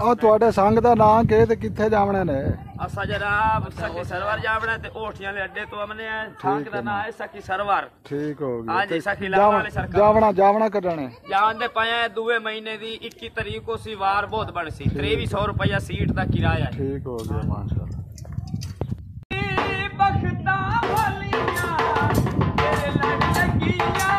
ਆ ਤੁਹਾਡੇ ਸੰਗ ਦਾ ਨਾਂ ਕੀ ਤੇ ਕਿੱਥੇ ਜਾਵਣੇ ਨੇ? ਅਸਾਂ ਜਨਾਬ ਸਕੀ ਸਰਵਰ ਜਾਵਣਾ ਤੇ ਓਠੀਆਂ ਦੇ ਅੱਡੇ ਤੋਂ ਆਮਨੇ ਆ। ਠਾਕ ਦਾ ਨਾਂ ਹੈ ਸਕੀ ਸਰਵਰ। ਠੀਕ ਹੋ ਗਿਆ। ਹਾਂਜੀ ਸਕੀ ਲਾਵਾ ਵਾਲੇ ਜਾਵਣਾ ਸਰਕਾਰ ਜਾਵਣਾ ਕੱਢਣੇ ਜਾਣ ਦੇ ਪਾਇਆ ਦੂਏ ਮਹੀਨੇ ਦੀ 21 ਤਾਰੀਖ ਕੋ ਸੀ ਵਾਰ ਬਹੁਤ ਬਣ ਸੀ 2300 ਰੁਪਇਆ ਸੀਟ ਦਾ ਕਿਰਾਇਆ। ਠੀਕ ਹੋ ਗਿਆ ਮਾਸ਼ਾਅੱਲਾ। ਬਖਤਾਂ ਵਾਲੀਆਂ ਤੇਰੇ ਲੜ ਲੱਗੀਆਂ